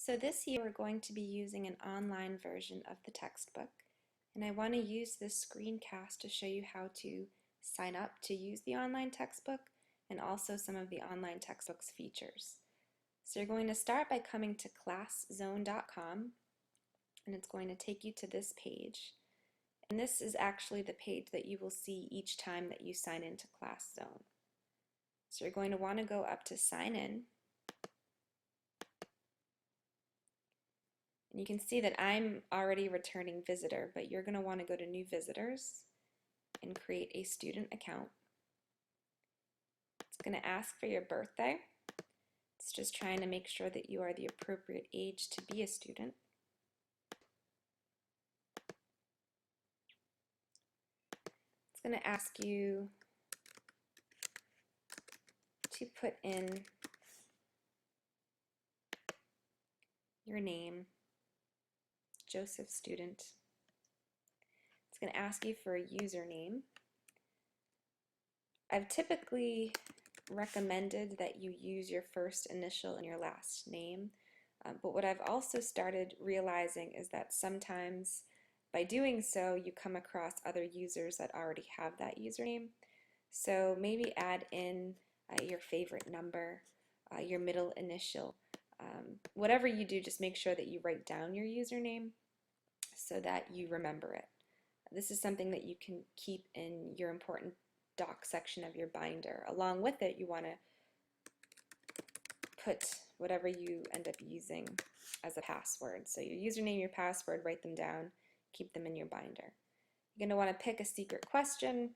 So this year we're going to be using an online version of the textbook, and I want to use this screencast to show you how to sign up to use the online textbook and also some of the online textbook's features. So you're going to start by coming to ClassZone.com, and it's going to take you to this page. And this is actually the page that you will see each time that you sign into ClassZone. So you're going to want to go up to Sign In. And you can see that I'm already returning visitor, but you're going to want to go to New Visitors and create a student account. It's going to ask for your birthday. It's just trying to make sure that you are the appropriate age to be a student. It's going to ask you to put in your name, Joseph Student. It's going to ask you for a username. I've typically recommended that you use your first initial and your last name, but what I've also started realizing is that sometimes by doing so you come across other users that already have that username. So maybe add in your favorite number, your middle initial. Whatever you do, just make sure that you write down your username so that you remember it. This is something that you can keep in your important doc section of your binder. Along with it, you want to put whatever you end up using as a password. So your username, your password, write them down, keep them in your binder. You're going to want to pick a secret question.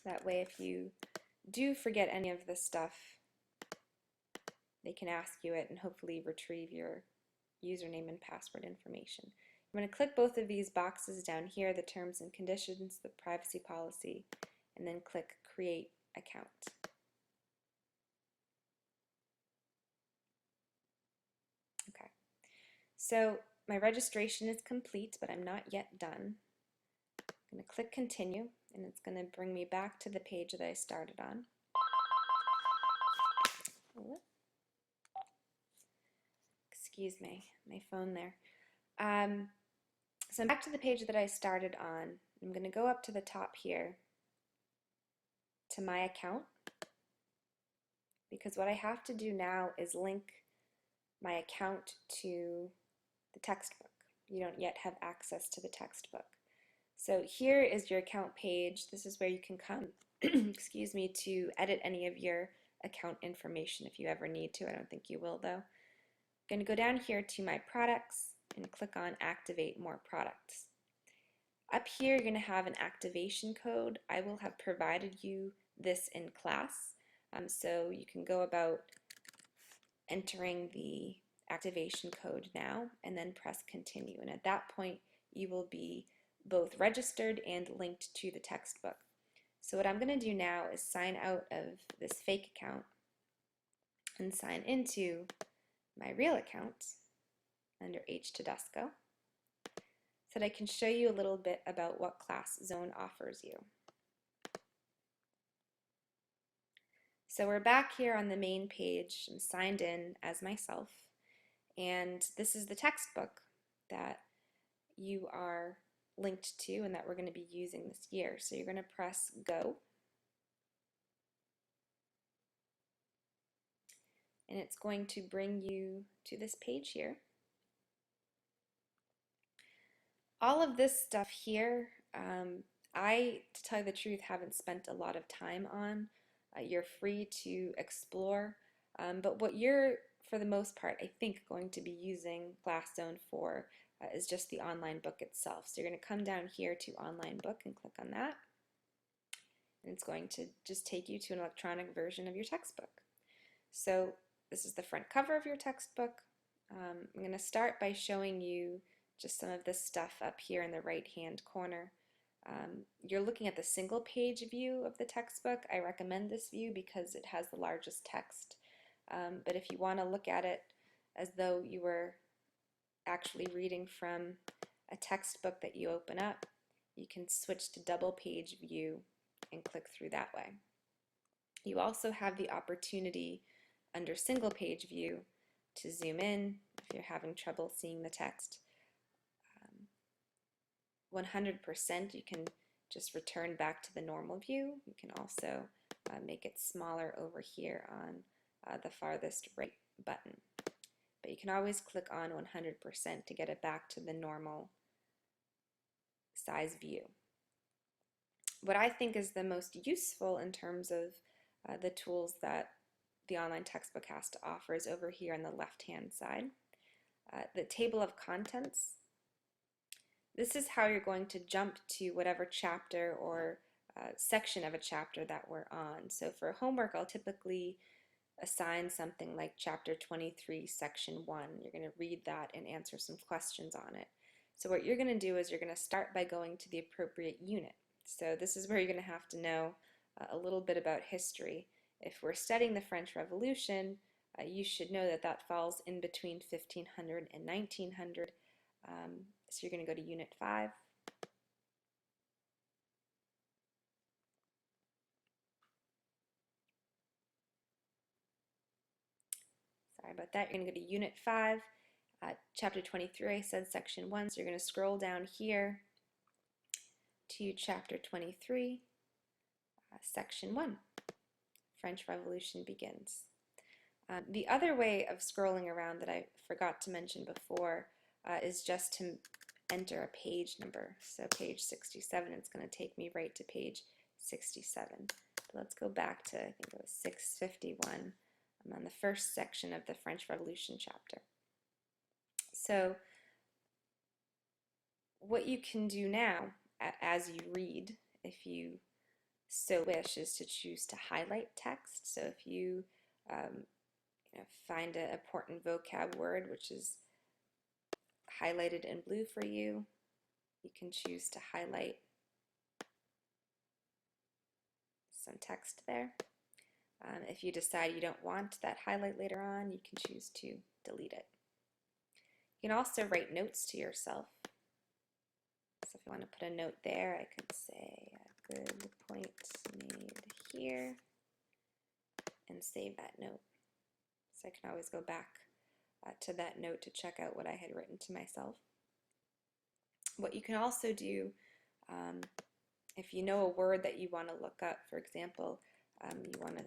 That way, if you do forget any of this stuff, they can ask you it and hopefully retrieve your username and password information. I'm going to click both of these boxes down here, the terms and conditions, the privacy policy, and then click Create Account. Okay, so my registration is complete, but I'm not yet done. I'm going to click Continue, and it's going to bring me back to the page that I started on. Excuse me, my phone there. So I'm back to the page that I started on. I'm going to go up to the top here to My Account, because what I have to do now is link my account to the textbook. You don't yet have access to the textbook. So here is your account page. This is where you can come, excuse me, to edit any of your account information if you ever need to. I don't think you will though. I'm going to go down here to My Products and click on Activate More Products. Up here you're going to have an activation code. I will have provided you this in class, so you can go about entering the activation code now and then press Continue, and at that point you will be both registered and linked to the textbook. So what I'm going to do now is sign out of this fake account and sign into my real account under H Tedesco, so that I can show you a little bit about what ClassZone offers you. So we're back here on the main page. I'm signed in as myself, and this is the textbook that you are linked to and that we're going to be using this year. So you're going to press Go, and it's going to bring you to this page here. All of this stuff here, I, to tell you the truth, haven't spent a lot of time on. You're free to explore, but what you're, for the most part, I think going to be using ClassZone for is just the online book itself. So you're going to come down here to Online Book and click on that, and it's going to just take you to an electronic version of your textbook. So this is the front cover of your textbook. I'm going to start by showing you just some of this stuff up here in the right hand corner. You're looking at the single page view of the textbook. I recommend this view because it has the largest text, but if you want to look at it as though you were actually reading from a textbook that you open up, you can switch to double page view and click through that way. You also have the opportunity under single page view to zoom in if you're having trouble seeing the text. 100%, you can just return back to the normal view. You can also make it smaller over here on the farthest right button. But you can always click on 100% to get it back to the normal size view. What I think is the most useful in terms of the tools that the online textbook has to offer is over here on the left-hand side. The table of contents. This is how you're going to jump to whatever chapter or section of a chapter that we're on. So for homework, I'll typically assign something like chapter 23, section 1. You're going to read that and answer some questions on it. So what you're going to do is you're going to start by going to the appropriate unit. So this is where you're going to have to know a little bit about history. If we're studying the French Revolution, you should know that that falls in between 1500 and 1900. So you're going to go to Unit 5. Sorry about that. You're going to go to Unit 5, Chapter 23, I said Section 1, so you're going to scroll down here to Chapter 23, Section 1, French Revolution begins. The other way of scrolling around that I forgot to mention before is just to enter a page number. So page 67, it's going to take me right to page 67. But let's go back to, I think it was 651. I'm on the first section of the French Revolution chapter. So what you can do now as you read, if you so wish, is to choose to highlight text. So if you, find an important vocab word which is highlighted in blue for you, you can choose to highlight some text there. If you decide you don't want that highlight later on, you can choose to delete it. You can also write notes to yourself. So if you want to put a note there, I could say a good point made here and save that note. So I can always go back to that note to check out what I had written to myself. What you can also do, if you know a word that you want to look up, for example, you want to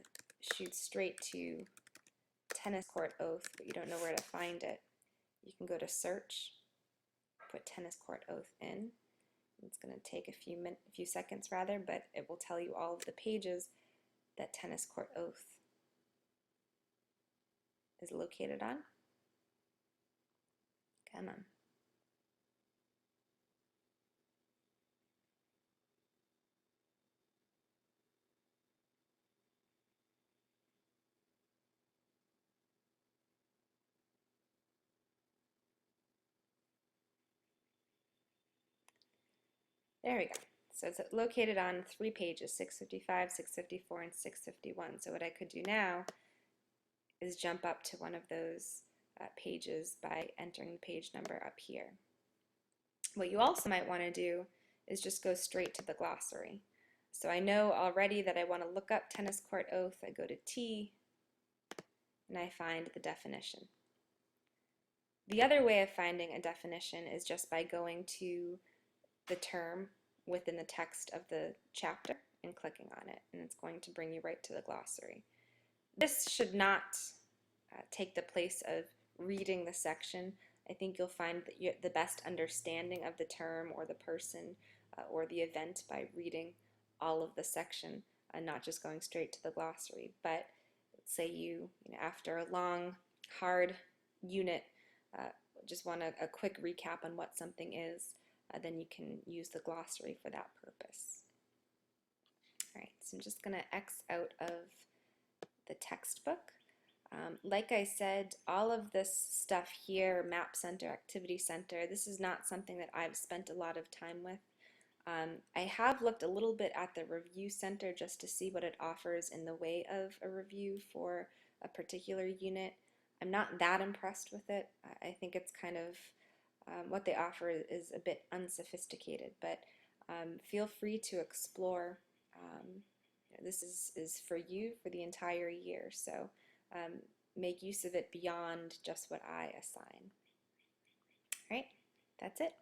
shoot straight to tennis court oath, but you don't know where to find it, you can go to search, put tennis court oath in. It's going to take a few seconds rather, but it will tell you all of the pages that tennis court oath is located on. Come on. There we go. So it's located on 3 pages, 655, 654, and 651. So what I could do now is jump up to one of those pages by entering the page number up here. What you also might want to do is just go straight to the glossary. So I know already that I want to look up tennis court oath. I go to T and I find the definition. The other way of finding a definition is just by going to the term within the text of the chapter and clicking on it, and it's going to bring you right to the glossary. This should not take the place of reading the section. I think you'll find that the best understanding of the term or the person or the event by reading all of the section and not just going straight to the glossary. But let's say you after a long, hard unit, just want a quick recap on what something is, then you can use the glossary for that purpose. All right, so I'm just going to X out of the textbook. Like I said, all of this stuff here, Map Center, Activity Center, this is not something that I've spent a lot of time with. I have looked a little bit at the Review Center just to see what it offers in the way of a review for a particular unit. I'm not that impressed with it. I think it's kind of, what they offer is a bit unsophisticated, but feel free to explore. This is for you for the entire year, so make use of it beyond just what I assign. All right, that's it.